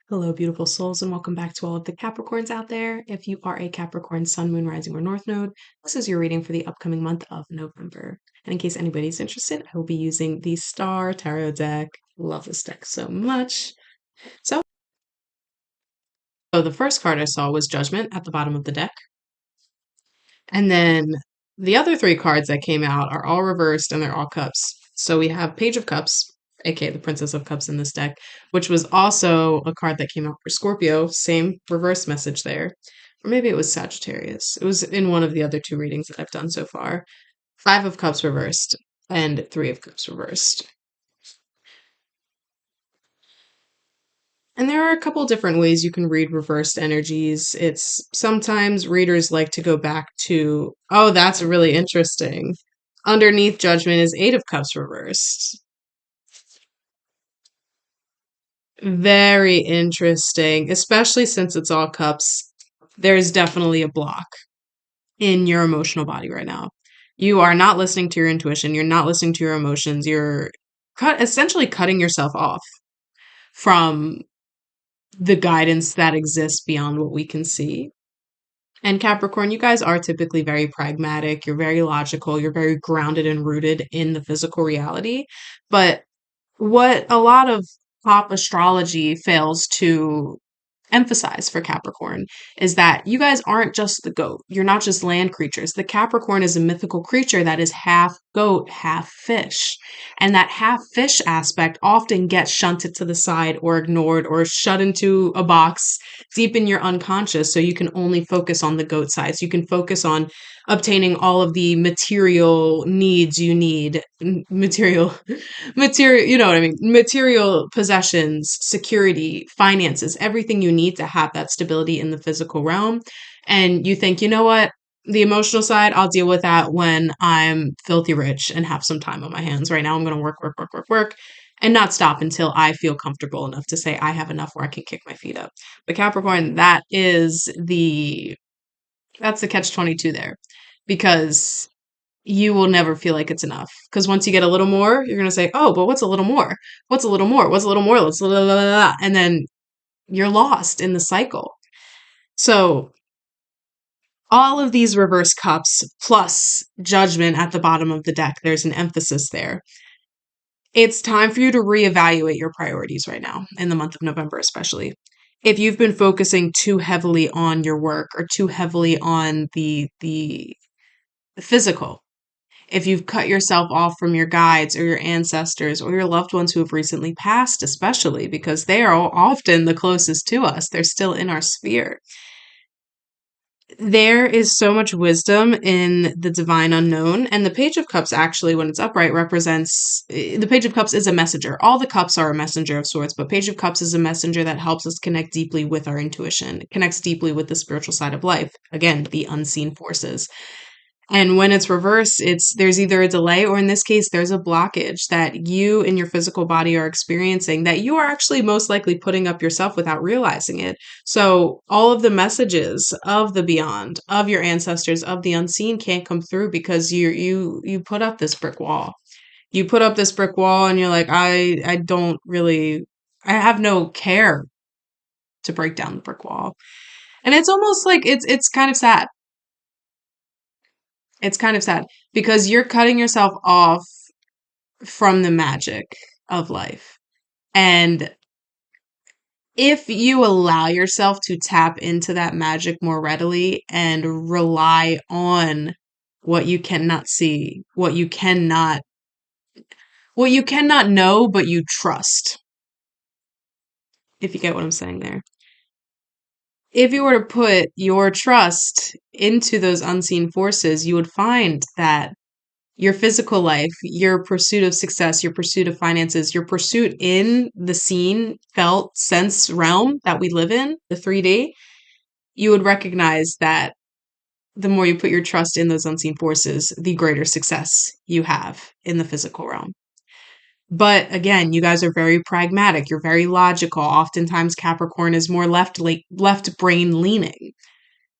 Hello, beautiful souls, and welcome back to all of the Capricorns out there. If you are a Capricorn Sun, Moon, Rising, or North Node, this is your reading for the upcoming month of November. And in case anybody's interested, I will be using the Star Tarot deck. Love this deck so much. So the first card I saw was Judgment at the bottom of the deck. And then the other three cards that came out are all reversed and they're all cups. So we have Page of Cups, aka the Princess of Cups in this deck, which was also a card that came out for Scorpio. Same reverse message there. Or maybe it was Sagittarius. It was in one of the other two readings that I've done so far. Five of Cups reversed and Three of Cups reversed. And there are a couple different ways you can read reversed energies. It's sometimes readers like to go back to, oh, that's really interesting. Underneath Judgment is Eight of Cups reversed. Very interesting, especially since it's all cups. There's definitely a block in your emotional body right now. You are not listening to your intuition. You're not listening to your emotions. You're essentially cutting yourself off from the guidance that exists beyond what we can see. And Capricorn, you guys are typically very pragmatic. You're very logical. You're very grounded and rooted in the physical reality. But what a lot of pop astrology fails to emphasize for Capricorn is that you guys aren't just the goat. You're not just land creatures. The Capricorn is a mythical creature that is half goat, half fish. And that half fish aspect often gets shunted to the side or ignored or shut into a box deep in your unconscious so you can only focus on the goat side. So you can focus on obtaining all of the material needs you need, material, you know what I mean? Material possessions, security, finances, everything you need to have that stability in the physical realm. And you think, you know what? The emotional side, I'll deal with that when I'm filthy rich and have some time on my hands. Right now, I'm going to work, work, work, work, work, and not stop until I feel comfortable enough to say I have enough where I can kick my feet up. But Capricorn, that's the catch 22 there because you will never feel like it's enough. Because once you get a little more, you're going to say, oh, but what's a little more? What's a little more? What's a little more? Let's, blah, blah, blah, blah. And then you're lost in the cycle. So all of these reverse cups plus Judgment at the bottom of the deck, there's an emphasis there. It's time for you to reevaluate your priorities right now in the month of November, especially. If you've been focusing too heavily on your work or too heavily on the physical, if you've cut yourself off from your guides or your ancestors or your loved ones who have recently passed, especially because they are often the closest to us, they're still in our sphere. There is so much wisdom in the divine unknown. And the Page of Cups, actually, when it's upright, represents the Page of Cups is a messenger. All the cups are a messenger of sorts, but Page of Cups is a messenger that helps us connect deeply with our intuition, it connects deeply with the spiritual side of life. Again, the unseen forces. And when it's reversed, there's either a delay or in this case, there's a blockage that you in your physical body are experiencing that you are actually most likely putting up yourself without realizing it. So all of the messages of the beyond, of your ancestors, of the unseen can't come through because you put up this brick wall. You put up this brick wall and you're like, I don't really I have no care to break down the brick wall. And it's almost like it's kind of sad. It's kind of sad because you're cutting yourself off from the magic of life. And if you allow yourself to tap into that magic more readily and rely on what you cannot see, what you cannot know, but you trust, if you get what I'm saying there. If you were to put your trust into those unseen forces, you would find that your physical life, your pursuit of success, your pursuit of finances, your pursuit in the seen, felt, sense realm that we live in, the 3D, you would recognize that the more you put your trust in those unseen forces, the greater success you have in the physical realm. But again, you guys are very pragmatic. You're very logical. Oftentimes, Capricorn is more left brain leaning.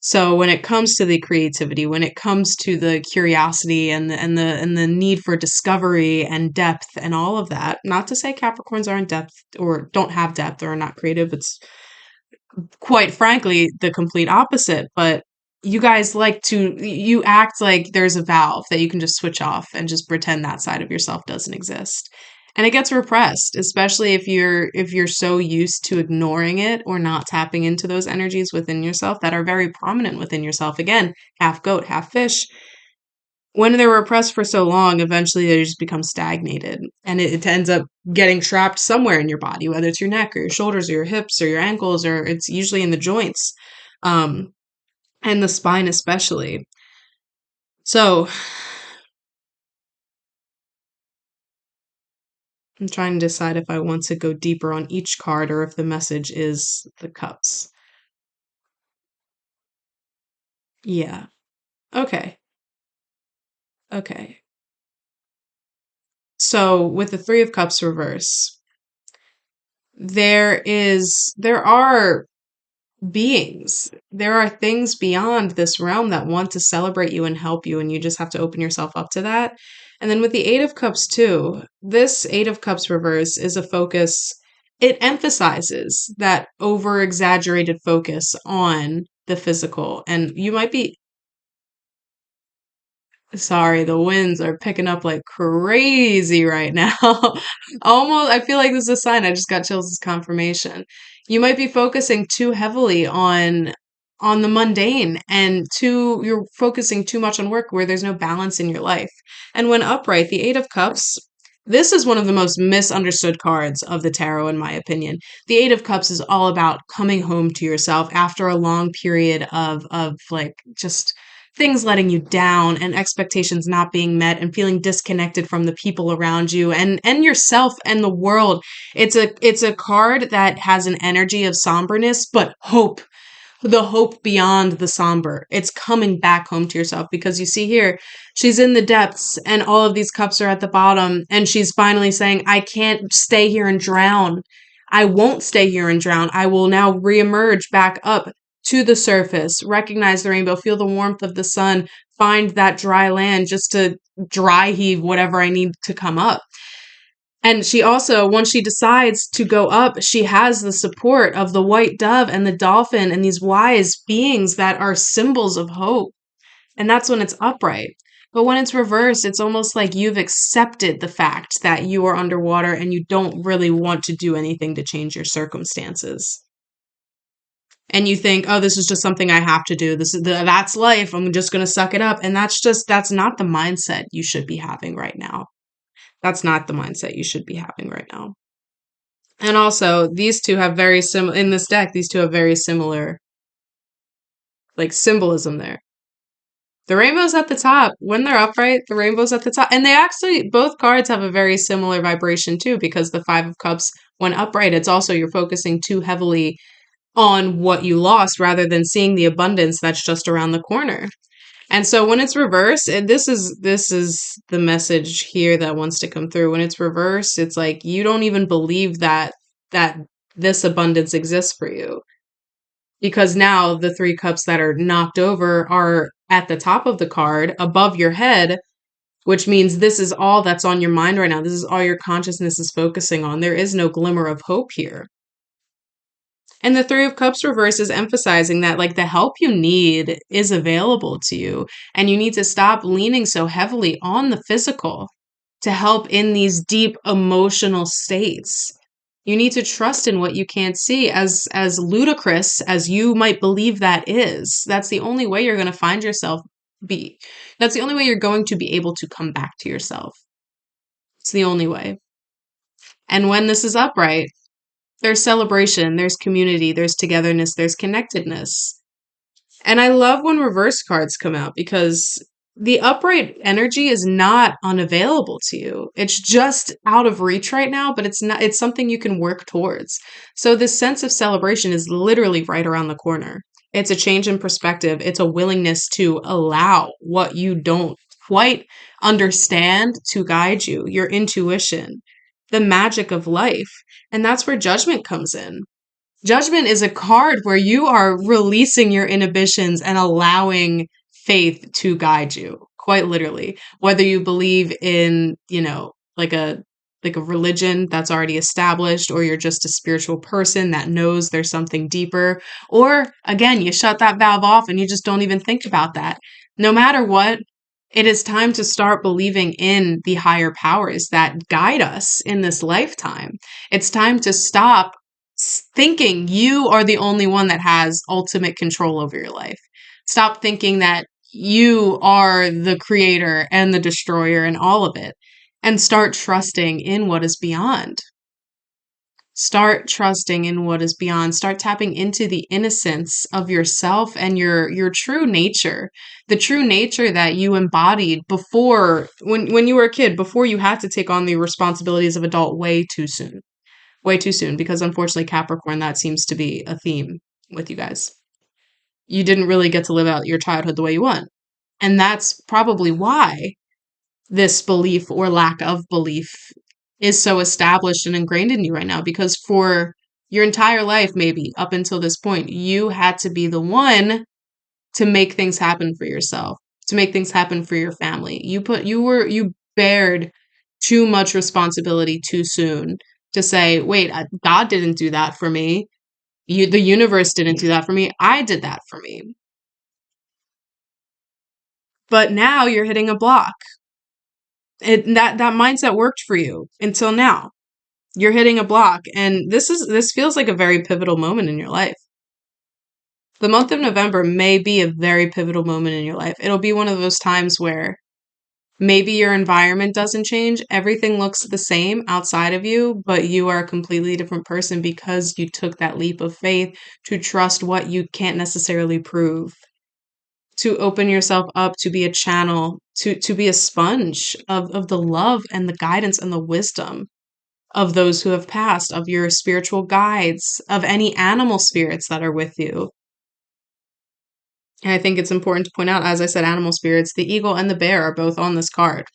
So when it comes to the creativity, when it comes to the curiosity and the need for discovery and depth and all of that, not to say Capricorns aren't depth or don't have depth or are not creative, it's quite frankly the complete opposite, but you guys like to you act like there's a valve that you can just switch off and just pretend that side of yourself doesn't exist. And it gets repressed, especially if you're so used to ignoring it or not tapping into those energies within yourself that are very prominent within yourself. Again, half goat, half fish. When they're repressed for so long, eventually they just become stagnated and it ends up getting trapped somewhere in your body, whether it's your neck or your shoulders or your hips or your ankles, or it's usually in the joints, um, and the spine especially. So I'm trying to decide if I want to go deeper on each card or if the message is the cups. Yeah. Okay. Okay. So with the Three of Cups reverse, there are beings. There are things beyond this realm that want to celebrate you and help you, and you just have to open yourself up to that. And then with the Eight of Cups, too, this Eight of Cups reverse is a focus. It emphasizes that over exaggerated focus on the physical. And you might be sorry, the winds are picking up like crazy right now. Almost, I feel like this is a sign. I just got chills as confirmation. You might be focusing too heavily on the mundane and you're focusing too much on work where there's no balance in your life. And when upright, the Eight of Cups, this is one of the most misunderstood cards of the tarot, in my opinion. The Eight of Cups is all about coming home to yourself after a long period of like just things letting you down and expectations not being met and feeling disconnected from the people around you and yourself and the world. It's a card that has an energy of somberness but hope, the hope beyond the somber. It's coming back home to yourself because you see here, she's in the depths and all of these cups are at the bottom and she's finally saying, I can't stay here and drown. I won't stay here and drown. I will now reemerge back up to the surface, recognize the rainbow, feel the warmth of the sun, find that dry land just to dry heave whatever I need to come up. And she also, once she decides to go up, she has the support of the white dove and the dolphin and these wise beings that are symbols of hope. And that's when it's upright. But when it's reversed, it's almost like you've accepted the fact that you are underwater and you don't really want to do anything to change your circumstances. And you think, oh, this is just something I have to do. That's life. I'm just going to suck it up. And that's not the mindset you should be having right now. That's not the mindset you should be having right now. And also, these two have very similar, in this deck, these two have very similar, like, symbolism there. The rainbow's at the top. When they're upright, the rainbow's at the top. And they actually, both cards have a very similar vibration too, because the Five of Cups, when upright, it's also you're focusing too heavily on what you lost rather than seeing the abundance that's just around the corner. And so when it's reversed, and this is the message here that wants to come through. When it's reversed, it's like you don't even believe that this abundance exists for you. Because now the three cups that are knocked over are at the top of the card above your head, which means this is all that's on your mind right now. This is all your consciousness is focusing on. There is no glimmer of hope here. And the Three of Cups reverse is emphasizing that, like, the help you need is available to you, and you need to stop leaning so heavily on the physical to help in these deep emotional states. You need to trust in what you can't see, as ludicrous as you might believe that is. That's the only way you're going to find yourself that's the only way you're going to be able to come back to yourself. It's the only way. And when this is upright, there's celebration, there's community, there's togetherness, there's connectedness. And I love when reverse cards come out because the upright energy is not unavailable to you. It's just out of reach right now, but it's something you can work towards. So this sense of celebration is literally right around the corner. It's a change in perspective. It's a willingness to allow what you don't quite understand to guide you, your intuition, the magic of life. And that's where judgment comes in. Judgment is a card where you are releasing your inhibitions and allowing faith to guide you, quite literally. Whether you believe in, like a religion that's already established, or you're just a spiritual person that knows there's something deeper, or again, you shut that valve off and you just don't even think about that. No matter what, it is time to start believing in the higher powers that guide us in this lifetime. It's time to stop thinking you are the only one that has ultimate control over your life. Stop thinking that you are the creator and the destroyer and all of it, and start trusting in what is beyond. Start trusting in what is beyond. Start tapping into the innocence of yourself and your true nature, the true nature that you embodied before, when you were a kid, before you had to take on the responsibilities of adult way too soon. Way too soon, because unfortunately, Capricorn, that seems to be a theme with you guys. You didn't really get to live out your childhood the way you want. And that's probably why this belief or lack of belief is so established and ingrained in you right now, because for your entire life, maybe up until this point, you had to be the one to make things happen for yourself, to make things happen for your family. You bared too much responsibility too soon to say, wait, God didn't do that for me. The universe didn't do that for me. I did that for me. But now you're hitting a block. That mindset worked for you until now. You're hitting a block, and this feels like a very pivotal moment in your life. The month of November may be a very pivotal moment in your life. It'll be one of those times where maybe your environment doesn't change, everything looks the same outside of you, but you are a completely different person because you took that leap of faith to trust what you can't necessarily prove, to open yourself up, to be a channel, to be a sponge of the love and the guidance and the wisdom of those who have passed, of your spiritual guides, of any animal spirits that are with you. And I think it's important to point out, as I said, animal spirits, the eagle and the bear are both on this card.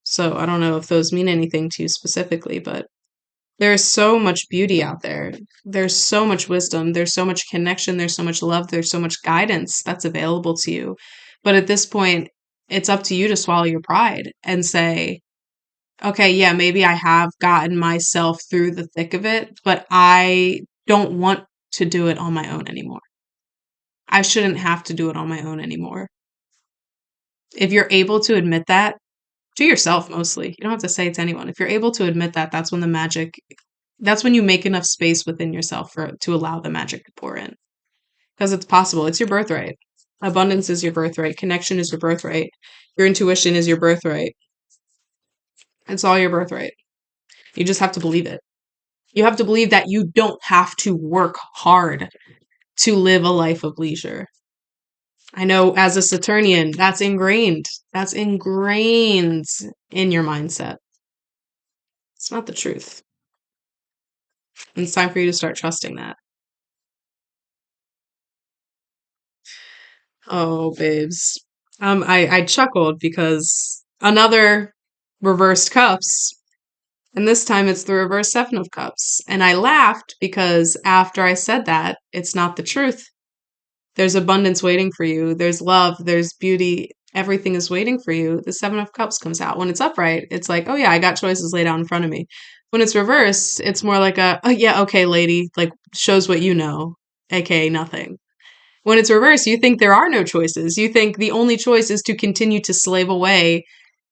So I don't know if those mean anything to you specifically, but there's so much beauty out there. There's so much wisdom. There's so much connection. There's so much love. There's so much guidance that's available to you. But at this point, it's up to you to swallow your pride and say, okay, yeah, maybe I have gotten myself through the thick of it, but I don't want to do it on my own anymore. I shouldn't have to do it on my own anymore. If you're able to admit that to yourself mostly, you don't have to say it to anyone. If you're able to admit that, that's when that's when you make enough space within yourself to allow the magic to pour in. Because it's possible. It's your birthright. Abundance is your birthright. Connection is your birthright. Your intuition is your birthright. It's all your birthright. You just have to believe it. You have to believe that you don't have to work hard to live a life of leisure. I know as a Saturnian, that's ingrained. That's ingrained in your mindset. It's not the truth. And it's time for you to start trusting that. Oh, babes. I chuckled because another reversed cups, and this time it's the reverse seven of cups. And I laughed because after I said that, it's not the truth. There's abundance waiting for you. There's love. There's beauty. Everything is waiting for you. The Seven of Cups comes out. When it's upright, it's like, oh yeah, I got choices laid out in front of me. When it's reversed, it's more like oh yeah, okay, lady, like shows what you know, aka nothing. When it's reversed, you think there are no choices. You think the only choice is to continue to slave away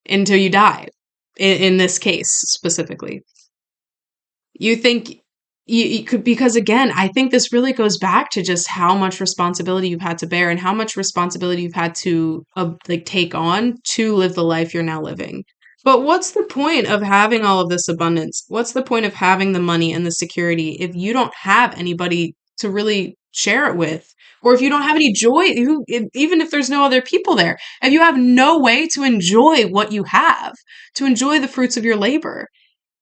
until you die, in this case specifically. You think you could, because again, I think this really goes back to just how much responsibility you've had to bear and how much responsibility you've had to like take on to live the life you're now living. But what's the point of having all of this abundance? What's the point of having the money and the security if you don't have anybody to really share it with? Or if you don't have any joy, even if there's no other people there, if you have no way to enjoy what you have, to enjoy the fruits of your labor,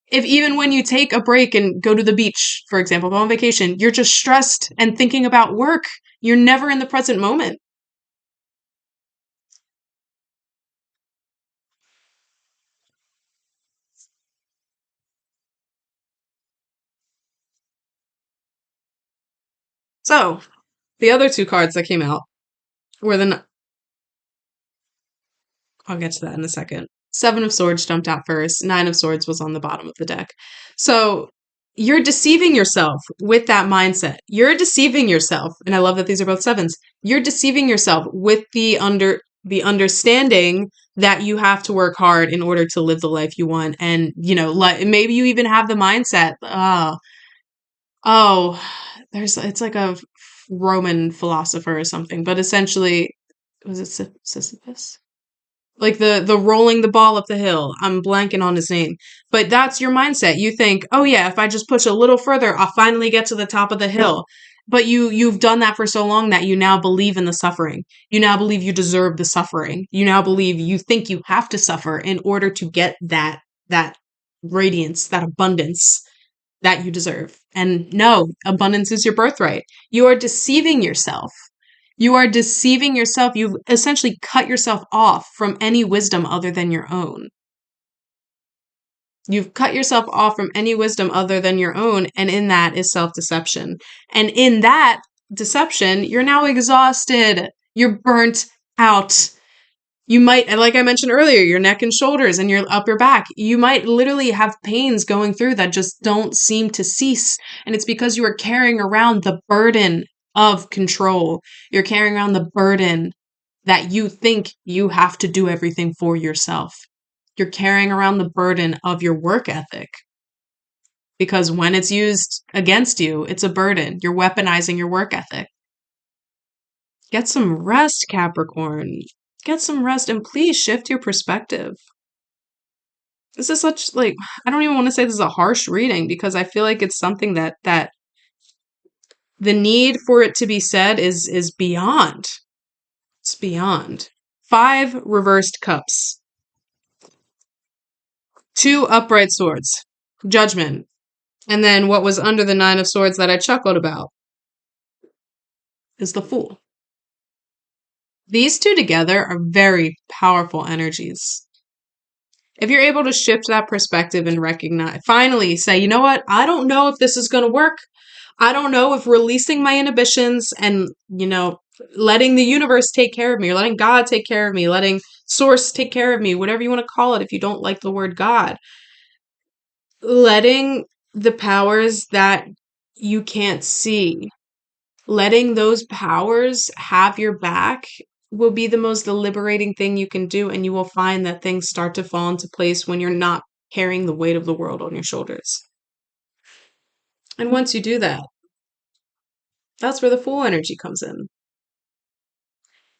if even when you take a break and go to the beach, for example, go on vacation, you're just stressed and thinking about work, you're never in the present moment. So, the other two cards that came out were I'll get to that in a second. Seven of Swords jumped out first. Nine of Swords was on the bottom of the deck. So you're deceiving yourself with that mindset. You're deceiving yourself, and I love that these are both sevens. You're deceiving yourself with the understanding that you have to work hard in order to live the life you want, and maybe you even have the mindset. Oh, it's like a Roman philosopher or something, but essentially, was it Sisyphus? Like the rolling the ball up the hill. I'm blanking on his name. But that's your mindset. You think, "Oh yeah, if I just push a little further, I'll finally get to the top of the hill." But you've done that for so long that you now believe in the suffering. You now believe you deserve the suffering. You now believe you think you have to suffer in order to get that radiance, that abundance that you deserve. And no, abundance is your birthright. You are deceiving yourself. You are deceiving yourself. You've essentially cut yourself off from any wisdom other than your own. You've cut yourself off from any wisdom other than your own, and in that is self-deception. And in that deception, you're now exhausted. You're burnt out. You might, like I mentioned earlier, your neck and shoulders and your upper back, you might literally have pains going through that just don't seem to cease. And it's because you are carrying around the burden of control. You're carrying around the burden that you think you have to do everything for yourself. You're carrying around the burden of your work ethic. Because when it's used against you, it's a burden. You're weaponizing your work ethic. Get some rest, Capricorn. Get some rest and please shift your perspective. This is such I don't even want to say this is a harsh reading because I feel like it's something that the need for it to be said is beyond. It's beyond. 5 reversed cups. 2 upright swords. Judgment. And then what was under the 9 of swords that I chuckled about is the Fool. These two together are very powerful energies. If you're able to shift that perspective and recognize, finally say, you know what? I don't know if this is going to work. I don't know if releasing my inhibitions and, letting the universe take care of me or letting God take care of me, letting source take care of me, whatever you want to call it if you don't like the word God. Letting the powers that you can't see, letting those powers have your back will be the most liberating thing you can do, and you will find that things start to fall into place when you're not carrying the weight of the world on your shoulders. And once you do that, that's where the Fool energy comes in.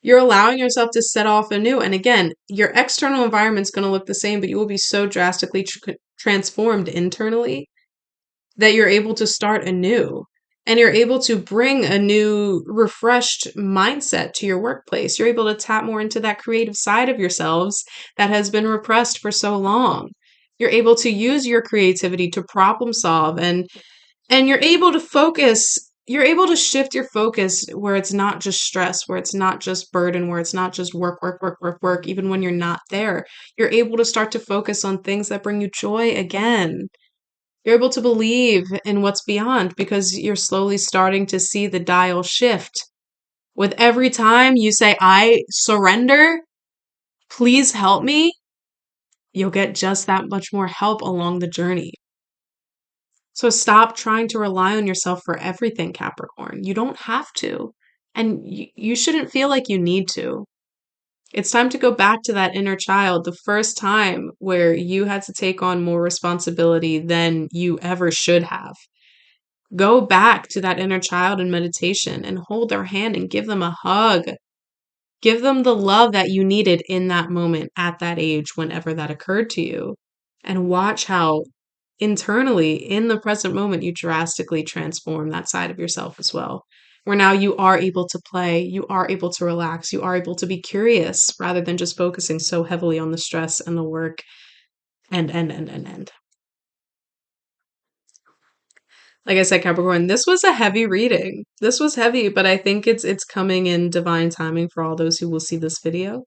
You're allowing yourself to set off anew. And again, your external environment's going to look the same, but you will be so drastically transformed internally that you're able to start anew. And you're able to bring a new, refreshed mindset to your workplace. You're able to tap more into that creative side of yourselves that has been repressed for so long. You're able to use your creativity to problem solve, and you're able to focus. You're able to shift your focus where it's not just stress, where it's not just burden, where it's not just work, work, work, work, work, even when you're not there. You're able to start to focus on things that bring you joy again. You're able to believe in what's beyond because you're slowly starting to see the dial shift. With every time you say, I surrender, please help me, you'll get just that much more help along the journey. So stop trying to rely on yourself for everything, Capricorn. You don't have to. And you shouldn't feel like you need to. It's time to go back to that inner child, the first time where you had to take on more responsibility than you ever should have. Go back to that inner child in meditation and hold their hand and give them a hug. Give them the love that you needed in that moment, at that age, whenever that occurred to you. And watch how internally, in the present moment, you drastically transform that side of yourself as well. Where now you are able to play, you are able to relax, you are able to be curious rather than just focusing so heavily on the stress and the work and. Like I said, Capricorn, this was a heavy reading. This was heavy, but I think it's coming in divine timing for all those who will see this video.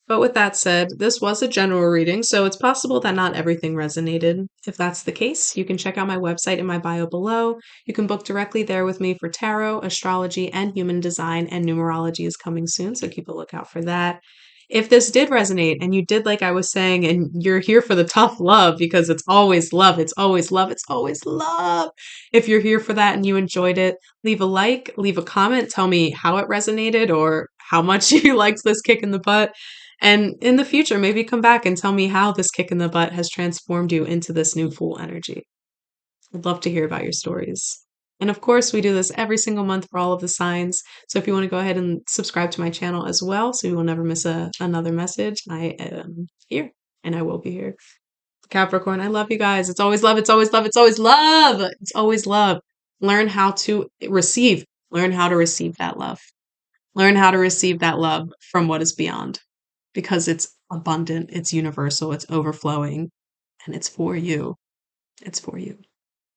But with that said, this was a general reading, so it's possible that not everything resonated. If that's the case, you can check out my website in my bio below. You can book directly there with me for tarot, astrology, and human design, and numerology is coming soon, so keep a lookout for that. If this did resonate and you did like I was saying, and you're here for the tough love because it's always love, it's always love, it's always love. If you're here for that and you enjoyed it, leave a like, leave a comment, tell me how it resonated or how much you liked this kick in the butt. And in the future, maybe come back and tell me how this kick in the butt has transformed you into this new Fool energy. I'd love to hear about your stories. And of course, we do this every single month for all of the signs. So if you want to go ahead and subscribe to my channel as well, so you will never miss another message, I am here and I will be here. Capricorn, I love you guys. It's always love. It's always love. It's always love. It's always love. Learn how to receive. Learn how to receive that love. Learn how to receive that love from what is beyond because it's abundant, it's universal, it's overflowing, and it's for you. It's for you.